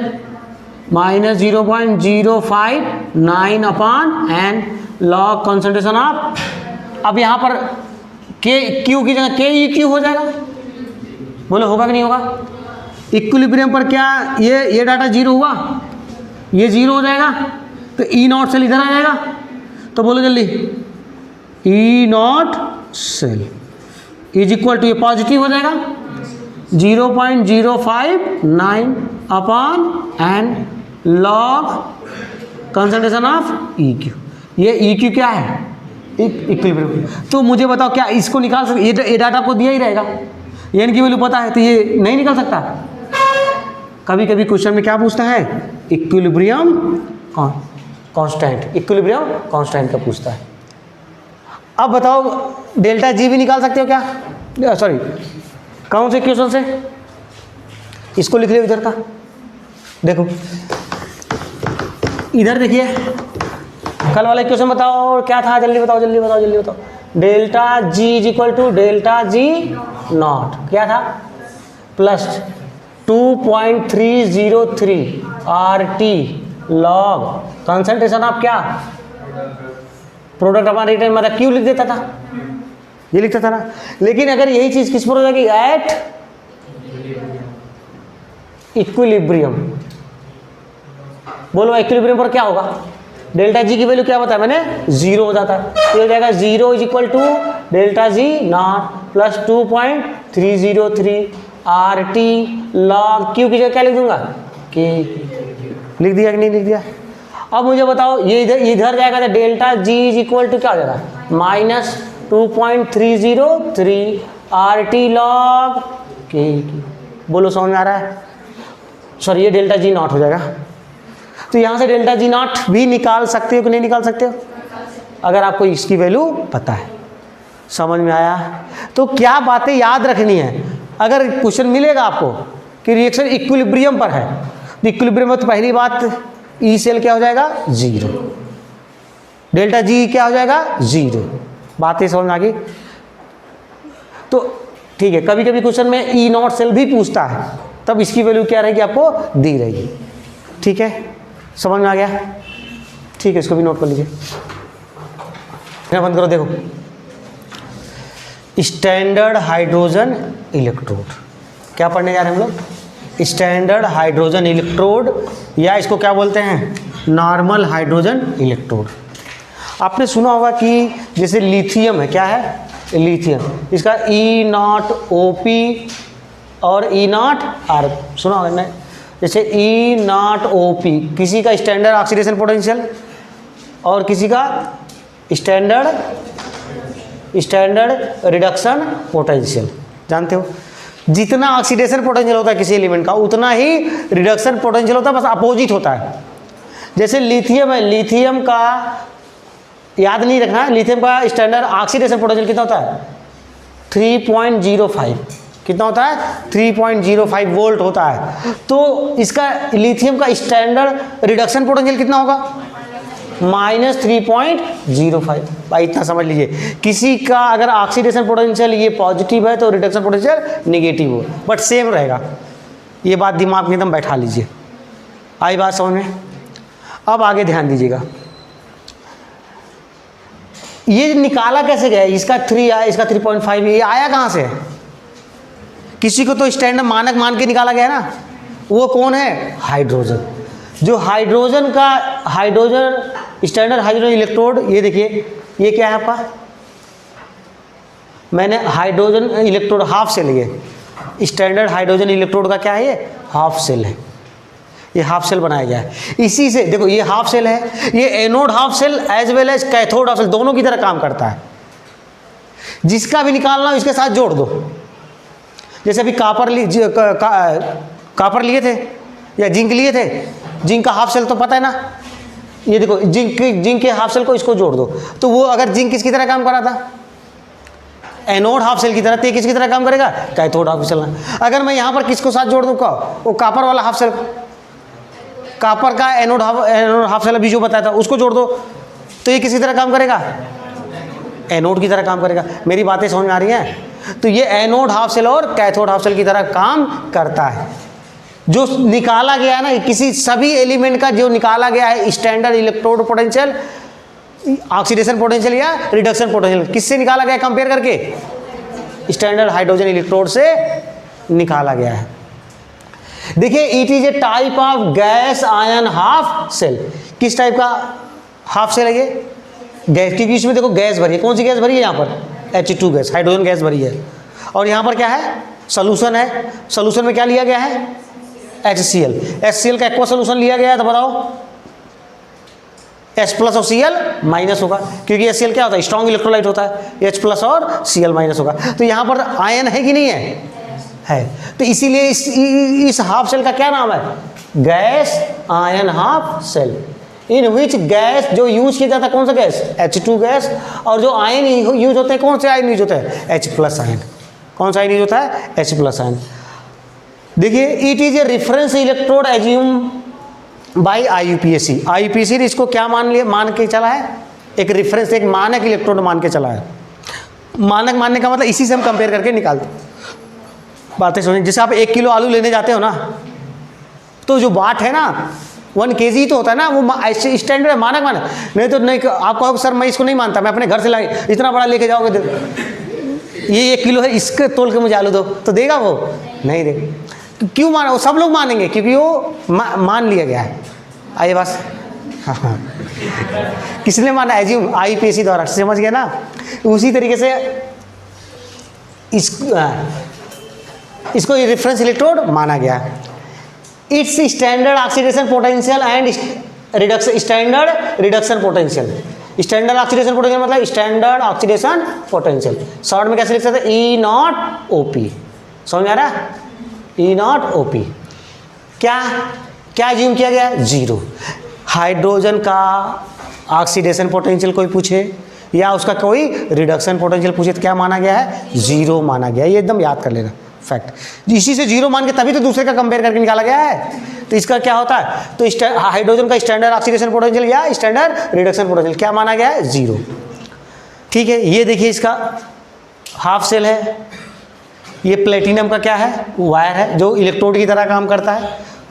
minus 0.059 upon N log concentration of, अब यहाँ पर के क्यू की जगह के ई क्यू हो जाएगा, बोलो होगा कि नहीं होगा। इक्विलिब्रियम पर क्या ये डाटा जीरो हुआ, ये जीरो हो जाएगा, तो ई नॉट सेल इधर आ जाएगा, तो बोलो जल्दी, E not cell is equal to, ये पॉजिटिव हो जाएगा 0.059 upon N log concentration of E Q. ये ई क्यू क्या है, इक्विलिब्रियम। तो मुझे बताओ क्या इसको निकाल सकते, ये डाटा आपको दिया ही रहेगा, एन की वैल्यू पता है, तो ये नहीं निकल सकता। कभी कभी क्वेश्चन में क्या पूछता है, इक्विलिब्रियम कांस्टेंट, इक्विलिब्रियम कांस्टेंट का पूछता है। अब बताओ डेल्टा जी भी निकाल सकते हो क्या, सॉरी कौन से क्वेश्चन से, इसको लिख लियो इधर का, देखो इधर देखिए, कल वाला क्वेश्चन बताओ क्या था, जल्दी बताओ जल्दी बताओ जल्दी बताओ। Delta G is equal to delta G not, क्या था, plus 2.303 RT log concentration of क्या, प्रोडक्ट अपॉन रिटर्न, मतलब क्यों लिख देता था, ये लिखता था ना। लेकिन अगर यही चीज किस पर हो जाएगी, एट इक्विलिब्रियम, बोलो इक्विलिब्रियम पर क्या होगा, डेल्टा जी की वैल्यू क्या बताया मैंने, जीरो हो जाता है, ये हो जाएगा zero is equal to delta G not plus 2.303 RT log Q की जगह क्या लिख दूंगा, के, लिख दिया कि नहीं लिख दिया। अब मुझे बताओ ये इधर जाएगा तो delta G is equal to क्या हो जाएगा, माइनस 2.303 RT लॉग के, बोलो समझ में आ रहा है, सॉरी ये डेल्टा जी नॉट हो जाएगा। तो यहाँ से डेल्टा जी नॉट भी निकाल सकते हो कि नहीं निकाल सकते हो, अगर आपको इसकी वैल्यू पता है। समझ में आया। तो क्या बातें याद रखनी है, अगर क्वेश्चन मिलेगा आपको कि रिएक्शन इक्विलिब्रियम पर है, तो इक्विलिब्रियम में तो पहली बात ई सेल क्या हो जाएगा, जीरो, डेल्टा जी क्या हो जाएगा, जीरो। बातें समझ में आ गई। तो ठीक है, कभी कभी क्वेश्चन में ई नॉट सेल भी पूछता है, तब इसकी वैल्यू क्या रहेगी आपको दी रहेगी। ठीक है, समझ में आ गया। ठीक है, इसको भी नोट कर लीजिए, बंद करो। देखो स्टैंडर्ड हाइड्रोजन इलेक्ट्रोड, क्या पढ़ने जा रहे हैं हम लोग, स्टैंडर्ड हाइड्रोजन इलेक्ट्रोड, या इसको क्या बोलते हैं, नॉर्मल हाइड्रोजन इलेक्ट्रोड। आपने सुना होगा कि जैसे लिथियम है, क्या है लिथियम, इसका ई नॉट ओ पी और ई नॉट आर, सुना होगा ना। जैसे ई नॉट ओ पी किसी का स्टैंडर्ड ऑक्सीडेशन पोटेंशियल और किसी का स्टैंडर्ड रिडक्शन पोटेंशियल। जानते हो, जितना ऑक्सीडेशन पोटेंशियल होता है किसी एलिमेंट का, उतना ही रिडक्शन पोटेंशियल होता है, बस अपोजिट होता है। जैसे लिथियम है, लिथियम का याद नहीं रखना है, लिथियम का स्टैंडर्ड ऑक्सीडेशन पोटेंशियल कितना होता है, 3.05, कितना होता है 3.05 वोल्ट होता है। तो इसका लिथियम का स्टैंडर्ड रिडक्शन पोटेंशियल कितना होगा, -3.05। भाई इतना समझ लीजिए, किसी का अगर ऑक्सीडेशन पोटेंशियल ये पॉजिटिव है तो रिडक्शन पोटेंशियल निगेटिव हो, बट सेम रहेगा। ये बात दिमाग में एकदम बैठा लीजिए। आई बात समझ में। अब आगे ध्यान दीजिएगा, ये निकाला कैसे गया, इसका 3 आया, इसका 3.5, ये आया कहाँ से, किसी को तो स्टैंडर्ड मानक मान के निकाला गया ना। वो कौन है, हाइड्रोजन। जो हाइड्रोजन का स्टैंडर्ड हाइड्रोजन इलेक्ट्रोड, ये देखिए ये क्या है आपका, मैंने हाइड्रोजन इलेक्ट्रोड हाफ सेल, ये स्टैंडर्ड हाइड्रोजन इलेक्ट्रोड का क्या है, ये हाफ सेल है, ये हाफ सेल बनाया गया है। इसी से देखो ये हाफ सेल है, ये anode half cell as well as cathode half cell दोनों की तरह काम करता है। जिसका भी निकालना हो इसके साथ जोड़ दो। जैसे अभी कापर लिए थे या जिंक लिए थे, जिंक का हाफ सेल तो पता है ना, ये देखो जिंक के हाफ सेल को इसको जोड़ दो, तो वो अगर जिंक किसकी तरह काम कर रहा था, एनोड हाफ सेल की तरह, तो किसकी तरह काम करेगा, कैथोड हाफ सेल। अगर मैं यहाँ पर किसको साथ जोड़ दूँ, वो कापर वाला हाफ सेल, कापर का एनोड हाफ सेल अभी जो बताया था उसको जोड़ दो, तो ये किसकी तरह काम करेगा, एनोड की तरह काम करेगा। मेरी बातें समझ में आ रही हैं। तो ये एनोड हाफ सेल और कैथोड हाफ सेल की तरह काम करता है। जो निकाला गया है ना, किसी सभी एलिमेंट का जो निकाला गया है standard electrode potential, oxidation potential या रिडक्शन पोटेंशियल, किससे निकाला गया कंपेयर करके? स्टैंडर्ड हाइड्रोजन इलेक्ट्रोड से निकाला गया है। देखिए, it is a type of gas ion half cell. किस टाइप का हाफ सेल है ये? गैस, क्योंकि इसमें देखो गैस भरी है। कौन सी गैस भरी है यहाँ पर? H2 गैस, हाइड्रोजन गैस भरी है। और यहाँ पर क्या है? सोल्यूशन है। सोल्यूशन में क्या लिया गया है? HCl। HCl का एक्वा सोल्यूशन लिया गया है, तो बताओ H प्लस और Cl माइनस होगा, क्योंकि HCl क्या होता है? स्ट्रॉन्ग इलेक्ट्रोलाइट होता है। H प्लस और Cl माइनस होगा। तो यहाँ पर आयन है कि नहीं है? तो इसीलिए इस हाफ सेल का क्या नाम है? Gas ion half cell. In which gas जो यूज किया जाता है, कौन सा गैस? H2 gas. और जो आयन यूज होते हैं, कौन से आयन यूज होते हैं? H plus ion. कौन सा आयन यूज होता है? H plus ion. देखिए, it is a reference electrode assume by IUPAC। IUPAC ने इसको क्या मान के चला है? एक रेफरेंस, एक मानक इलेक्ट्रोड मान के चला है। मानक मानने का मतलब इसी से हम कंपेयर करके निकालते बातें सुनिए। जैसे आप 1 किलो आलू लेने जाते हो ना, तो जो बाट है ना 1 kg तो होता है ना, वो स्टैंडर्ड है, मानक नहीं तो नहीं। आप कहोगे सर मैं इसको नहीं मानता, मैं अपने घर से लाई, इतना बड़ा लेके जाओगे, ये 1 किलो है, इसके तोल के मुझे आलू दो, तो देगा वो? नहीं देगा। क्यों माना? वो सब लोग मानेंगे क्योंकि वो मान लिया गया है। आइए बस, हाँ किसने माना? एज्यूम, IUPAC द्वारा। समझ गया ना? उसी तरीके से इसको रेफरेंस इलेक्ट्रोड माना गया। It's standard oxidation potential and reduction, standard reduction potential. Standard oxidation potential मतलब स्टैंडर्ड ऑक्सीडेशन पोटेंशियल। शॉर्ट में कैसे लिख सकते हैं? E0OP। समझ में आ रहा है? E0OP। क्या क्या एज्यूम किया गया? 0। हाइड्रोजन का ऑक्सीडेशन पोटेंशियल कोई पूछे या उसका कोई रिडक्शन पोटेंशियल पूछे तो क्या माना गया है? 0 माना गया है। ये एकदम याद कर लेना फैक्ट। इसी से 0 मान के तभी तो दूसरे का कंपेयर करके निकाला गया है। तो इसका क्या होता है? तो हाइड्रोजन का स्टैंडर्ड ऑक्सीडेशन पोटेंशियल या स्टैंडर्ड रिडक्शन पोटेंशियल क्या माना गया है? 0। ठीक है, ये देखिए इसका हाफ सेल है। ये प्लेटिनम का क्या है? वायर है, जो इलेक्ट्रोड की तरह काम करता है।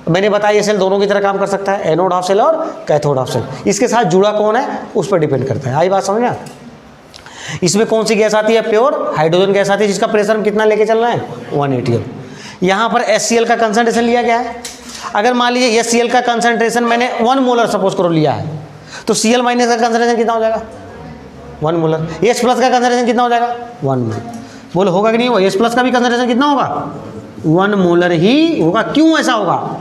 मैंने बताया ये सेल दोनों की तरह काम कर सकता है, एनोड हाफ सेल और कैथोड हाफ सेल। इसके साथ जुड़ा कौन है उस पर डिपेंड करता है। आई बात समझ में? इसमें कौन सी गैस आती है? प्योर हाइड्रोजन गैस आती है, जिसका प्रेशर हम कितना लेके चल रहे हैं? 180। यहाँ पर HCl का कंसंट्रेशन लिया गया है। अगर मान लीजिए HCl का कंसंट्रेशन मैंने 1 मोलर सपोज करो लिया है, तो Cl माइनस का कंसंट्रेशन कितना हो जाएगा? 1 मोलर। H प्लस का कंसंट्रेशन कितना हो जाएगा? 1 मोलर। बोलो होगा कि नहीं होगा? H प्लस का भी कंसंट्रेशन कितना होगा? 1 मोलर ही होगा। क्यों ऐसा होगा?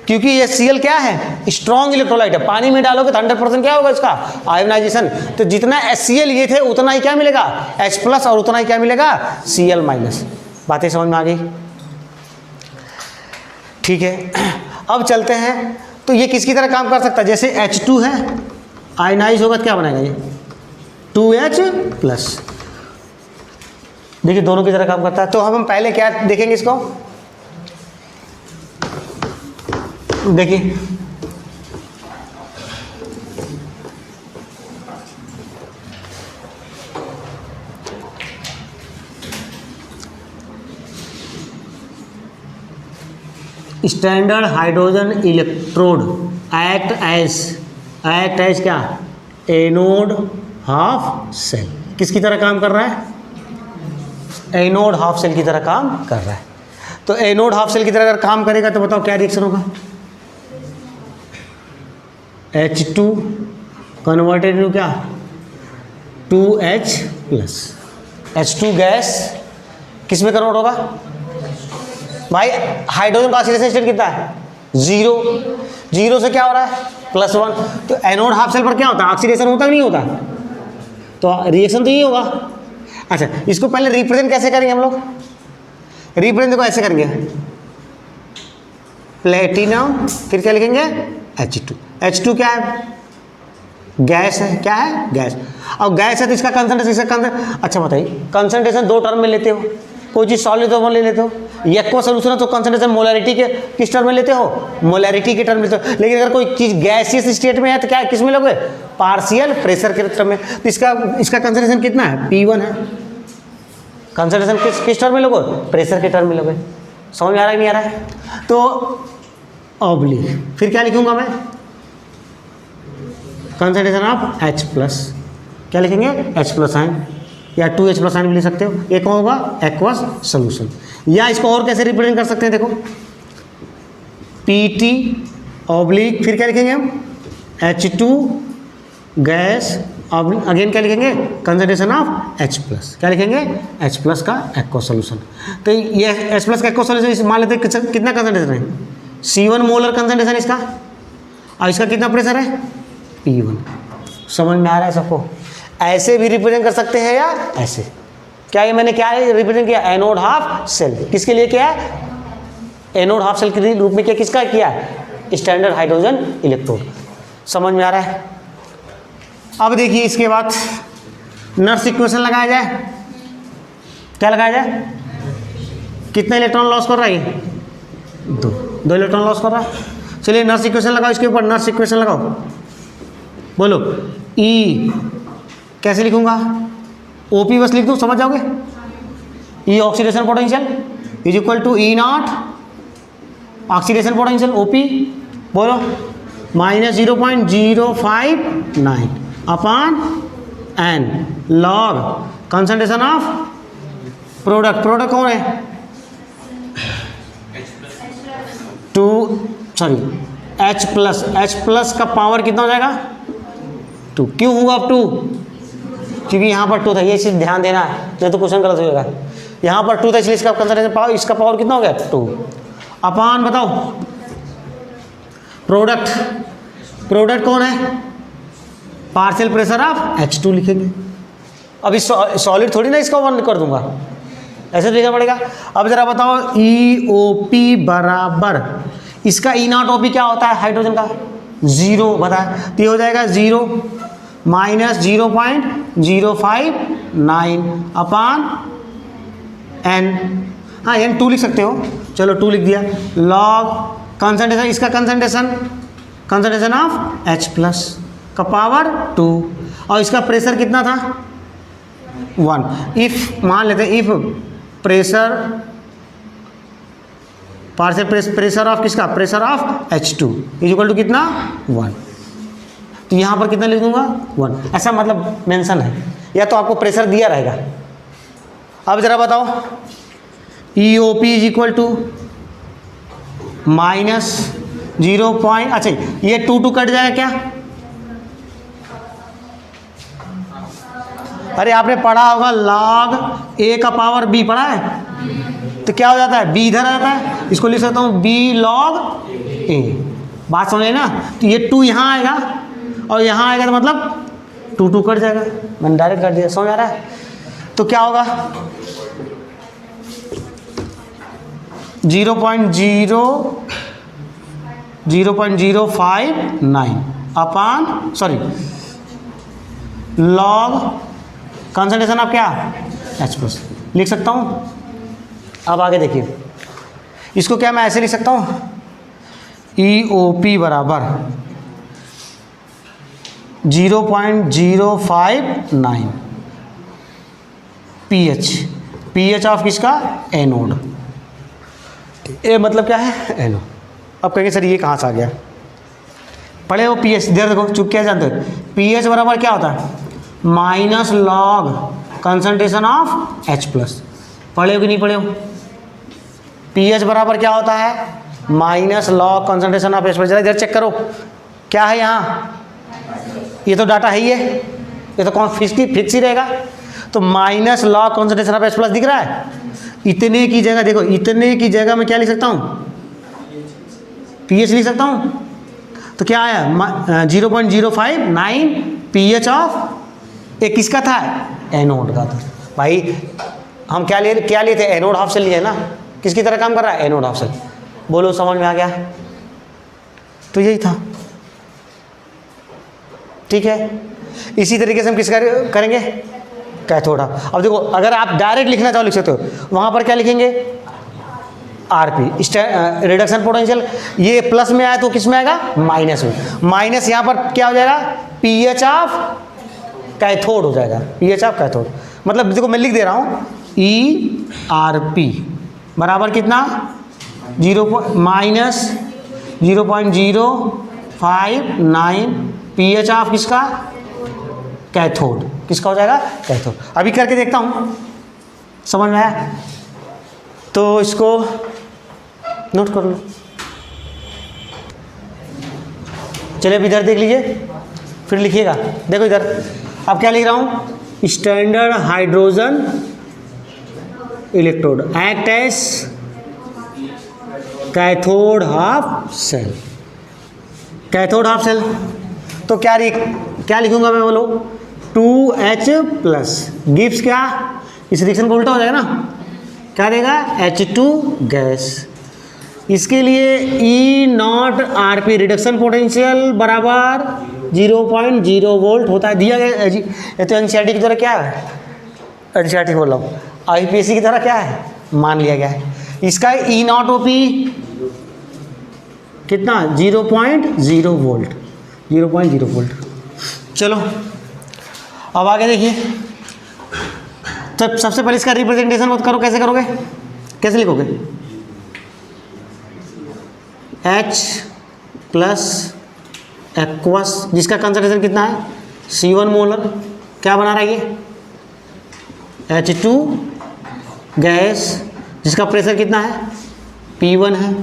क्योंकि ये Cl क्या है? स्ट्रॉन्ग इलेक्ट्रोलाइट है। पानी में डालोगे तो 100% क्या होगा इसका? आयोनाइजेशन। तो जितना HCl लिए थे उतना ही क्या मिलेगा? H प्लस, और उतना ही क्या मिलेगा? Cl minus. बातें समझ में आ गई? ठीक है, अब चलते हैं। तो ये किसकी तरह काम कर सकता है? जैसे H2 है, आयोनाइज होगा तो क्या बनेगा? ये 2H प्लस। देखिए दोनों की तरह काम करता है। तो हम पहले क्या देखेंगे इसको? देखिए standard hydrogen electrode act as क्या? Anode half cell. किसकी तरह काम कर रहा है? एनोड हाफ सेल की तरह काम कर रहा है। तो एनोड हाफ सेल की तरह अगर काम करेगा तो बताओ क्या रिएक्शन होगा? H2 कन्वर्टेड टू क्या? 2H plus. H2 गैस किस में कन्वर्ट होगा भाई? हाइड्रोजन का ऑक्सीडेशन स्टेट कितना है? 0 से क्या हो रहा है? +1। तो एनोड हाफ सेल पर क्या होता है? ऑक्सीडेशन होता कि नहीं होता? तो रिएक्शन तो ये होगा। अच्छा, इसको पहले रिप्रेजेंट कैसे करेंगे हम लोग? रिप्रेजेंट देखो ऐसे करेंगे, प्लेटिनम, फिर क्या लिखेंगे? H2। H2 क्या है? गैस है। क्या है? गैस। अब गैस है तो इसका कंसंट्रेशन, इसका कंसंट्रेशन। अच्छा बताइए, कंसंट्रेशन 2 टर्म में लेते हो, कोई चीज़ सॉलिड तो ले लेते हो। एक्वा सोल्यूशन है तो कंसंट्रेशन मोलैरिटी के किस टर्म में लेते हो? मोलैरिटी के टर्म में लेते हो। लेकिन अगर कोई चीज़ गैसियस स्टेट में है तो क्या किस में लोगे? पार्शियल प्रेशर के टर्म में। तो इसका कंसंट्रेशन कितना है? P1 है। कंसंट्रेशन किस टर्म में लोगे? प्रेशर के टर्म में लोगे। समझ में आ रहा है नहीं आ रहा है? तो ऑब्लिक फिर क्या लिखूंगा मैं, कंसंट्रेशन ऑफ H प्लस, क्या लिखेंगे H प्लस आयन, या 2H प्लस आयन भी लिख सकते हो। एक होगा एक्वस सोल्यूशन, या इसको और कैसे रिप्रेजेंट कर सकते हैं, देखो PT ऑब्लिक फिर क्या लिखेंगे हम H2 गैस, अगेन क्या लिखेंगे कंसंट्रेशन ऑफ H प्लस, क्या लिखेंगे H प्लस का एक्वस सोल्यूशन। तो ये H प्लस का एक्वस सोल्यूशन मान लेते हैं कितना कंसंट्रेशन है, C1 मोलर कंसंट्रेशन इसका, और इसका कितना प्रेशर है P1। समझ में आ रहा है सबको? ऐसे भी रिप्रेजेंट कर सकते हैं या ऐसे। क्या ये मैंने क्या रिप्रेजेंट किया, एनोड हाफ सेल, किसके लिए किया है, एनोड हाफ सेल के रूप में किया, किसका किया है, स्टैंडर्ड हाइड्रोजन इलेक्ट्रोड। समझ में आ रहा है? अब देखिए इसके बाद नर्स इक्वेशन लगाया जाए, क्या लगाया जाए, कितना इलेक्ट्रॉन लॉस कर रहा है ये, दो इलेक्ट्रॉन लॉस कर रहा है। चलिए नर्स इक्वेशन लगाओ, इसके ऊपर नर्स इक्वेशन लगाओ, बोलो ई कैसे लिखूंगा, OP बस लिख दूँ समझ जाओगे, E oxidation potential is equal to E not oxidation potential OP, बोलो -0.059 upon N log concentration of product, product कौन है 2 H प्लस का पावर कितना हो जाएगा 2, क्यों होगा अब 2, क्योंकि यहाँ पर 2 था, ये चीज़ ध्यान देना है नहीं तो क्वेश्चन गलत हो जाएगा। यहाँ पर 2 था इसलिए इसका कंसंट्रेशन पावर, इसका पावर कितना हो गया 2 अपान बताओ प्रोडक्ट कौन है, पार्शियल प्रेशर ऑफ H2 लिखेंगे। अब इस सॉलिड थोड़ी ना इसका 1 कर दूंगा, ऐसे लिखना पड़ेगा। अब जरा बताओ EOP बराबर इसका E नॉट OP क्या होता है हाइड्रोजन का 0 बताया, तो ये हो जाएगा 0 -0.059 अपान N, हाँ N 2 लिख सकते हो, चलो 2 लिख दिया, लॉग कंसंट्रेशन, इसका कंसंट्रेशन ऑफ H प्लस का पावर 2, और इसका प्रेशर कितना था 1। इफ मान लेते हैं if pressure partial pressure of किसका, pressure of H2 is equal to कितना 1, तो यहाँ पर कितना लिख दूंगा 1, ऐसा मतलब मेंशन है, या तो आपको प्रेशर दिया रहेगा। अब जरा बताओ EOP इज इक्वल टू -0. अच्छा ये 2 कट जाएगा क्या, अरे आपने पढ़ा होगा log A का पावर B पढ़ा है, तो क्या हो जाता है B इधर आ जाता है, इसको लिख सकता हूँ B log A, बात समझे ना। तो ये 2 यहाँ आएगा और यहाँ आएगा तो मतलब 2 कट जाएगा, मैंने डायरेक्ट कर दिया, समझ आ रहा है। तो क्या होगा 0.059 अपान लॉग कंसंट्रेशन ऑफ क्या H प्लस लिख सकता हूँ। अब आगे देखिए इसको क्या मैं ऐसे लिख सकता हूँ EOP बराबर 0.059 pH ऑफ किसका एनोड, ए मतलब क्या है एनोड। अब कहेंगे सर ये कहाँ से आ गया, पढ़े हो pH, देर देखो चुप क्या जानते हो, pH बराबर क्या होता है minus log concentration of H plus, पढ़े हो कि नहीं पढ़े हो। pH बराबर क्या होता है minus log concentration of H plus. जरा इधर चेक करो क्या है यहाँ, ये तो डाटा है ही है, ये तो कौन फिक्स ही रहेगा, तो minus log concentration of H plus दिख रहा है। इतने की जगह देखो, इतने की जगह मैं क्या लिख सकता हूँ pH लिख सकता हूँ, तो क्या आया 0.059 pH ऑफ ये किसका था एनोड का था। भाई हम क्या लिए थे एनोड हाफ सेल लिए ना, किसकी तरह काम कर रहा है एनोड हाफ सेल, बोलो समझ में आ गया। तो यही था, ठीक है। इसी तरीके से हम किसका करेंगे कैथोड। अब देखो अगर आप डायरेक्ट लिखना चाहो लिख सकते हो, वहाँ पर क्या लिखेंगे RP रिडक्शन पोटेंशियल, ये प्लस में आया तो किस में आएगा माइनस में, माइनस यहाँ पर क्या हो जाएगा pH ऑफ कैथोड हो जाएगा, pH ऑफ कैथोड। मतलब देखो मैं लिख दे रहा हूँ ERP बराबर कितना -0.059 pH ऑफ किसका, कैथोड, किसका हो जाएगा, कैथोड। अभी करके देखता हूँ, समझ में आया तो इसको नोट कर लो। चलिए अब इधर देख लीजिए, फिर लिखिएगा। देखो इधर अब क्या लिख रहा हूँ, standard hydrogen electrode act as cathode half cell, cathode half cell. तो क्या लिखूंगा मैं, बोलो 2H+ गिव्स क्या, इस रिएक्शन को उल्टा हो जाएगा ना, क्या देगा, H2 गैस। इसके लिए E0 रिडक्शन पोटेंशियल बराबर 0.0 वोल्ट होता है, दिया गया। ये तो एनसीईआरटी की तरह क्या है, एनसीईआरटी बोल रहा हूँ, आईपीएससी की तरह क्या है, मान लिया गया है। इसका E0 कितना, 0.0 वोल्ट, 0.0 वोल्ट। चलो अब आगे देखिए, तो सबसे पहले इसका रिप्रेजेंटेशन मत करो, कैसे करोगे, कैसे लिखोगे, H+ एक्वस, जिसका कंसंट्रेशन कितना है, C1 मोलर, क्या बना रहा है ये, H2 गैस, जिसका प्रेशर कितना है, P1 है,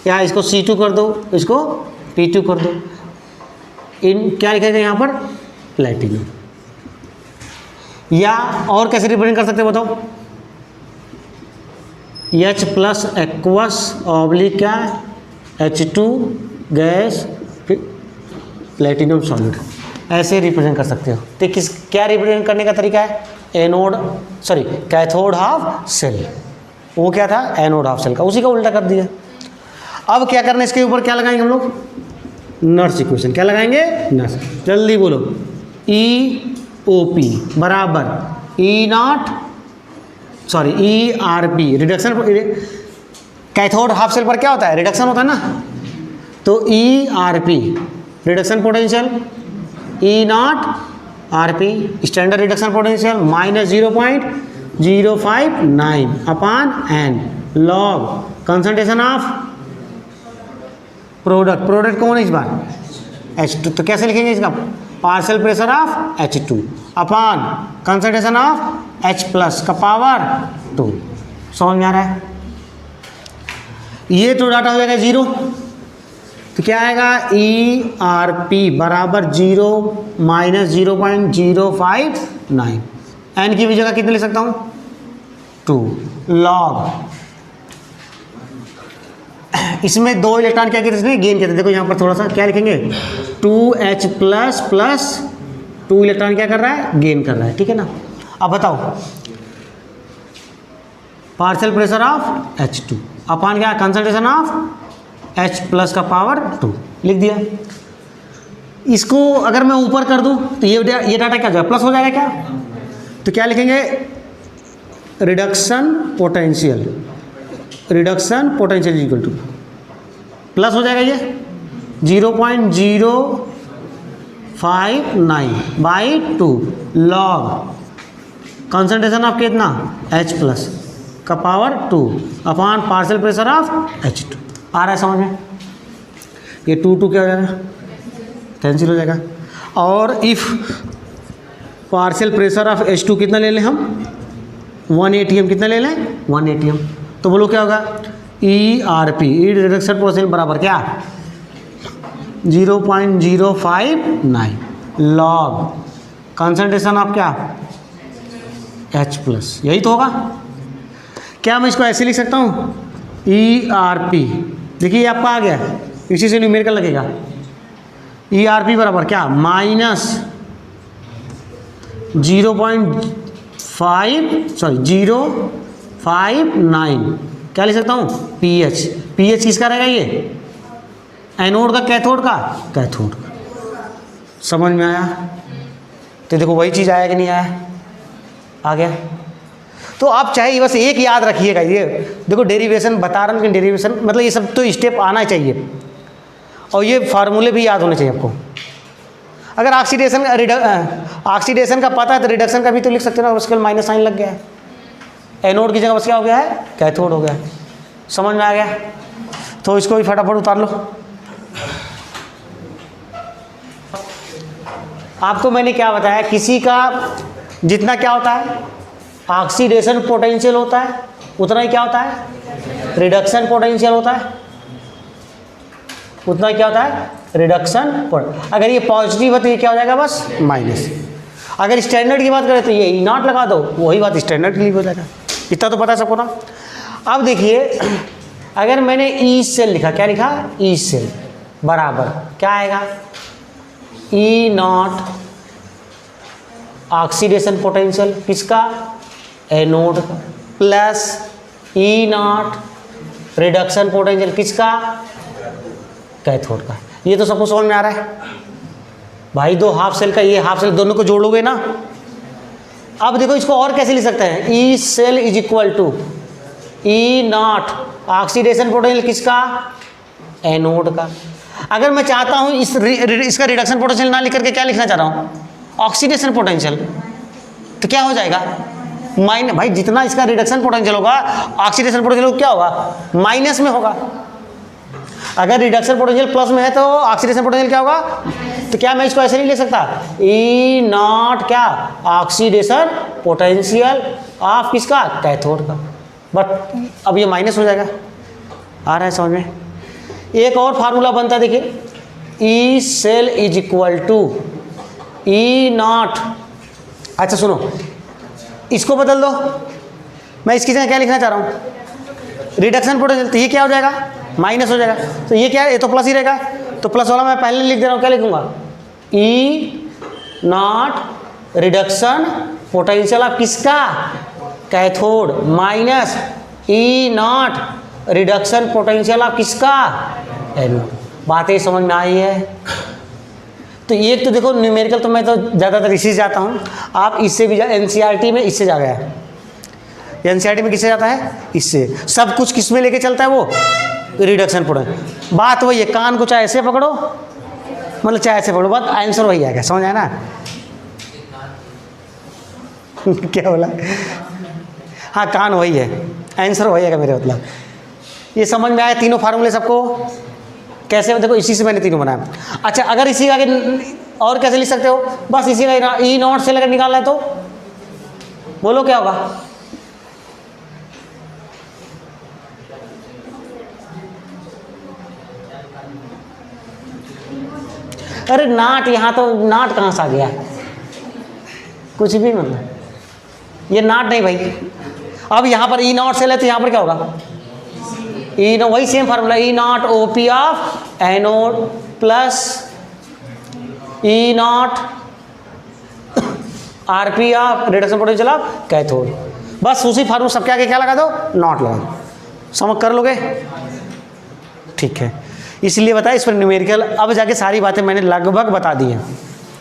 या इसको C2 कर दो, इसको P2 कर दो। इन क्या लिखेगा यहाँ पर, प्लेटिनम। या और कैसे रिप्रेजेंट कर सकते हो बताओ, H+ एक्वस ऑब्लिक क्या है, H2 गैस प्लेटिनम सॉलिड, ऐसे रिप्रेजेंट कर सकते हो। तो क्या रिप्रेजेंट करने का तरीका है, कैथोड हाफ सेल, वो क्या था, एनोड हाफ सेल का, उसी का उल्टा कर दिया। अब क्या करना है, इसके ऊपर क्या लगाएंगे हम लोग, नर्स इक्वेशन। क्या लगाएंगे, नर्स, जल्दी बोलो, EOP बराबर ERP reduction, cathode half cell पर क्या होता है, रिडक्शन होता है ना, तो ERP reduction potential, E0RP standard reduction potential -0.059 upon n log concentration of product कौन है इस बार, H2। तो कैसे लिखेंगे इसका, partial pressure of H2 upon concentration of H+ का पावर 2। समझ में आ रहा है, ये तो डाटा हो जाएगा 0, तो क्या आएगा, ERP बराबर 0 -0.059, n की भी जगह कितने ले सकता हूँ, 2 लॉग, इसमें 2 इलेक्ट्रॉन क्या कहते हैं, गेन कहते हैं। देखो यहाँ पर थोड़ा सा क्या लिखेंगे, 2H+ प्लस 2 इलेक्ट्रॉन क्या कर रहा है, गेन कर रहा है, ठीक है ना। अब बताओ, partial pressure of H2 upon क्या, कंसंट्रेशन ऑफ H+ का पावर 2 लिख दिया। इसको अगर मैं ऊपर कर दूं तो ये डाटा क्या जाएगा, प्लस हो जाएगा क्या, तो क्या लिखेंगे, reduction potential equal two plus हो जाएगा ये 0.059/2 लॉग कंसंट्रेशन ऑफ कितना, H+ का power 2 upon partial pressure of H2। आ रहा है समझ में, ये 2 क्या हो जाएगा, कैंसिल हो जाएगा। और if partial pressure of H2 कितना ले लें हम, 1 atm, कितना ले लें, 1 atm, तो बोलो क्या होगा, ERP रिडक्शन पोटेंशियल बराबर क्या, 0.059 लॉग कंसंट्रेशन ऑफ क्या, H+, यही तो होगा। क्या मैं इसको ऐसे लिख सकता हूँ, ERP, देखिए आपका आ गया, इसी से न्यूमेरिकल लगेगा, ERP बराबर क्या, -0.059, क्या लिख सकता हूँ, pH किसका रहेगा ये, एनोड का, कैथोड का, कैथोड का। समझ में आया, तो देखो वही चीज़ आया कि नहीं आया, आ गया। तो आप चाहे बस एक याद रखिएगा, ये देखो डेरिवेशन बता रहा हूँ, डेरिवेशन मतलब ये सब तो स्टेप आना चाहिए, और ये फार्मूले भी याद होने चाहिए आपको। अगर ऑक्सीडेशन का पता है तो रिडक्शन का भी तो लिख सकते हो ना, उसके माइनस साइन लग गया है, एनोड की जगह बस क्या हो गया है, कैथोड हो गया है। समझ में आ गया। तो इसको भी फटाफट उतार लो। आपको मैंने क्या बताया, किसी का जितना क्या होता है ऑक्सीडेशन पोटेंशियल होता है, उतना ही क्या होता है रिडक्शन पोटेंशियल होता है, उतना ही क्या होता है रिडक्शन। अगर ये पॉजिटिव है तो ये क्या हो जाएगा बस माइनस। अगर स्टैंडर्ड की बात करें तो ये E0 लगा दो, वही बात स्टैंडर्ड के लिए हो जाएगा। इतना तो पता है सबको ना। अब देखिए अगर मैंने ई सेल लिखा, क्या लिखा ई सेल बराबर क्या आएगा E0 ऑक्सीडेशन पोटेंशियल किसका एनोड का प्लस E0 रिडक्शन पोटेंशियल किसका कैथोड का। ये तो सबको समझ में आ रहा है भाई। दो हाफ सेल का ये हाफ सेल दोनों को जोड़ोगे ना। अब देखो इसको और कैसे लिख सकते हैं, E cell is equal to E0 oxidation potential किसका एनोड का। अगर मैं चाहता हूं इसका रिडक्शन पोटेंशियल ना लिख करके क्या लिखना चाह रहा हूं ऑक्सीडेशन पोटेंशियल, तो क्या हो जाएगा माइनस। भाई जितना इसका रिडक्शन पोटेंशियल होगा ऑक्सीडेशन पोटेंशियल क्या होगा माइनस में होगा। अगर रिडक्शन पोटेंशियल प्लस में है तो ऑक्सीडेशन पोटेंशियल क्या होगा, तो क्या मैं इसको ऐसे नहीं ले सकता E0 क्या ऑक्सीडेशन पोटेंशियल ऑफ किसका कैथोड का। बट अब ये माइनस हो जाएगा, आ रहा है समझ में। एक और फार्मूला बनता है देखिए E cell is equal to E0। अच्छा सुनो इसको बदल दो, मैं इसकी जगह क्या लिखना चाह रहा हूँ रिडक्शन पोटेंशियल, तो ये क्या हो जाएगा माइनस हो जाएगा। तो ये क्या है, ये तो प्लस ही रहेगा, तो प्लस वाला मैं पहले लिख दे रहा हूँ, क्या लिखूंगा E0 रिडक्शन पोटेंशियल ऑफ किसका cathode minus E0 reduction potential of किसका एनोड। बातें समझ में आई है। तो एक तो देखो न्यूमेरिकल तो मैं तो ज़्यादातर इसी से जाता हूँ, आप इससे भी एनसीईआरटी में इससे जा गया है। एनसीईआरटी में किससे जाता है इससे, सब कुछ किस में लेके चलता है वो रिडक्शन पोटेंशियल। बात वही है, कान को चाहे ऐसे पकड़ो मतलब चाहे ऐसे पकड़ो, बात आंसर वही आएगा, समझ आया ना। क्या बोला, हाँ कान वही है आंसर वही आएगा मेरे मतलब। ये समझ में आया तीनों फार्मूले सबको कैसे, देखो इसी से मैंने तीनों बनाया। अच्छा अगर इसी का आगे और कैसे लिख सकते हो, बस इसी का E0 से लेकर निकालना है तो बोलो क्या होगा। अरे नाट, यहाँ तो नाट कहाँ से आ गया, कुछ भी मतलब ये नाट नहीं भाई। अब यहाँ पर E0 से ले तो यहाँ पर क्या होगा E0 वही same formula E0 OP of anode plus E0 RP of reduction potential of cathode. बस उसी फार्मूला सबके आगे क्या लगा दो नॉट लगा दो, समझ कर लोगे ठीक है। इसलिए बताया इस पर न्यूमेरिकल अब जाके सारी बातें मैंने लगभग बता दी हैं।